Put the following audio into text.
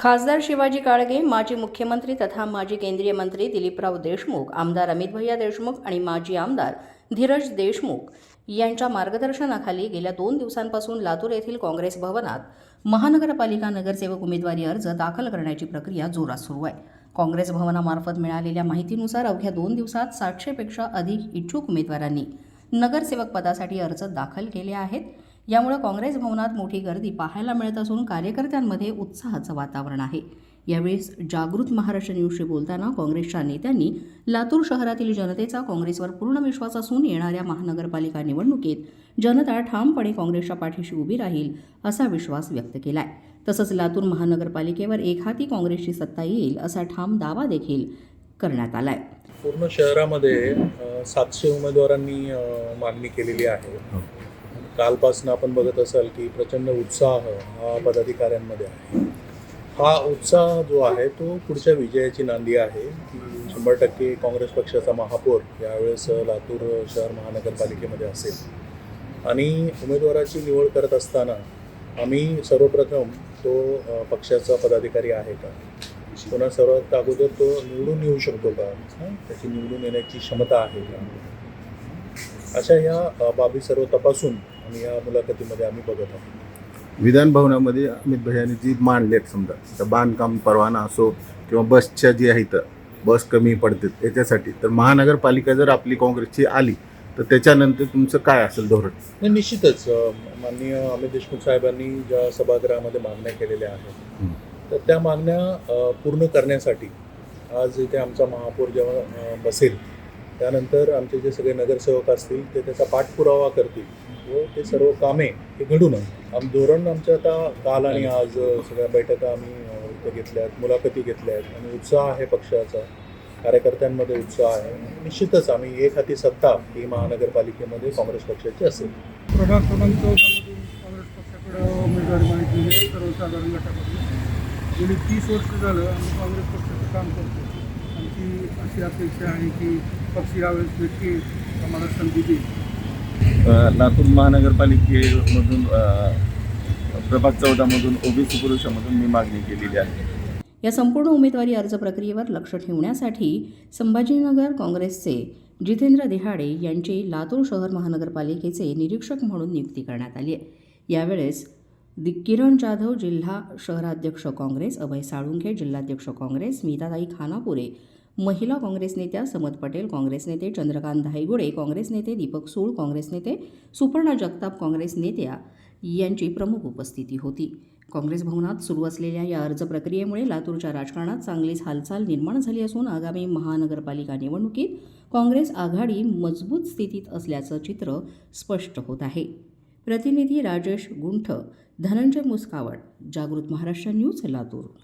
खासदार शिवाजी काळगे, माजी मुख्यमंत्री तथा माजी केंद्रीय मंत्री दिलीपराव देशमुख, आमदार अमित भैया देशमुख आणि माजी आमदार धीरज देशमुख यांच्या मार्गदर्शनाखाली गेल्या 2 दिवसांपासून लातूर येथील काँग्रेस भवनात महानगरपालिका नगरसेवक उमेदवारी अर्ज दाखल करण्याची प्रक्रिया जोरात सुरू आहे. काँग्रेस भवनामार्फत मिळालेल्या माहितीनुसार अवघ्या 2 दिवसात 700 पेक्षा अधिक इच्छुक उमेदवारांनी नगरसेवक पदासाठी अर्ज दाखल केले आहेत. यामुळे काँग्रेस भवनात मोठी गर्दी पाहायला मिळत असून कार्यकर्त्यांमध्ये उत्साहाचं वातावरण आहे. यावेळी जागृत महाराष्ट्र न्यूजशी बोलताना काँग्रेसच्या नेत्यांनी लातूर शहरातील जनतेचा काँग्रेसवर पूर्ण विश्वास असून येणाऱ्या महानगरपालिका निवडणुकीत जनता ठामपणे काँग्रेसच्या पाठीशी उभी राहील असा विश्वास व्यक्त केलाय. तसंच लातूर महानगरपालिकेवर एकहाती काँग्रेसची सत्ता येईल असा ठाम दावा देखील करण्यात आलाय. पूर्ण शहरामध्ये 700 उमेदवारांनी मागणी केलेली आहे. कालपासून आपण बघत असाल की प्रचंड उत्साह हा पदाधिकाऱ्यांमध्ये आहे. हा उत्साह जो आहे तो पुढच्या विजयाची नांदी आहे. 100% काँग्रेस पक्षाचा महापौर यावेळेस लातूर शहर महानगरपालिकेमध्ये असेल आणि उमेदवाराची निवड करत असताना आम्ही सर्वप्रथम तो पक्षाचा पदाधिकारी आहे का, पुन्हा सर्वात अगोदर तो निवडून येऊ शकतो का, त्याची निवडून येण्याची क्षमता आहे का, अशा ह्या बाबी सर्व तपासून आम्ही या मुलाखतीमध्ये आम्ही बघत आहोत. विधान भवनामध्ये अमित भैयाने जी मांडलेत, समजा तर बांधकाम परवाना असो किंवा बसच्या जी आहे तर बस कमी पडते त्याच्यासाठी, तर महानगरपालिका जर आपली काँग्रेसची आली तर त्याच्यानंतर तुमचं काय असेल धोरण? नाही, निश्चितच माननीय अमित देशमुख साहेबांनी ज्या सभागृहामध्ये मागण्या केलेल्या आहेत तर त्या मागण्या पूर्ण करण्यासाठी आज इथे आमचा महापौर जेव्हा बसेल त्यानंतर आमचे जे सगळे नगरसेवक असतील ते त्याचा पाठपुरावा करतील व ते सर्व कामे हे घडून धोरण आमचं आता काल आणि आज सगळ्या बैठका आम्ही इथे घेतल्यात, मुलाखती घेतल्या आहेत आणि उत्साह आहे पक्षाचा, कार्यकर्त्यांमध्ये उत्साह आहे. निश्चितच आम्ही एक हाती सत्ता ही महानगरपालिकेमध्ये काँग्रेस पक्षाची असेल. प्रभाग क्रमांक 14 काँग्रेस पक्षाकडे उमेदवारी माहिती आहे. सर्वसाधारण गटाकडून गेली 30 वर्ष झालं आम्ही काँग्रेस पक्षाचं काम करतो. आमची अशी अपेक्षा आहे की पक्ष यावेळेस नक्की आम्हाला संधी देईल. लातूर महानगरपालिकेमधून प्रभाग 14मधून ओबीसी पुरुषामधून मी मागणी केलेली आहे. या संपूर्ण उमेदवारी अर्ज प्रक्रियेवर लक्ष ठेवण्यासाठी संभाजीनगर काँग्रेसचे जितेंद्र दिहाडे यांची लातूर शहर महानगरपालिकेचे निरीक्षक म्हणून नियुक्ती करण्यात आली आहे. यावेळेस किरण जाधव जिल्हा शहराध्यक्ष काँग्रेस, अभय साळुंखे जिल्हाध्यक्ष काँग्रेस, स्मिताताई खानापुरे महिला काँग्रेस नेत्या, समद पटेल काँग्रेस नेते, चंद्रकांत धायगुडे काँग्रेस नेते, दीपक सूळ काँग्रेस नेते, सुपर्णा जगताप काँग्रेस नेत्या यांची प्रमुख उपस्थिती होती. काँग्रेस भवनात सुरू असलेल्या या अर्ज प्रक्रियेमुळे लातूरच्या राजकारणात चांगलीच हालचाल निर्माण झाली असून आगामी महानगरपालिका निवडणुकीत काँग्रेस आघाडी मजबूत स्थितीत असल्याचं चित्र स्पष्ट होत आहे. प्रतिनिधी राजेश गुंठ, धनंजय मुस्कावट, जागृत महाराष्ट्र न्यूज, लातूर.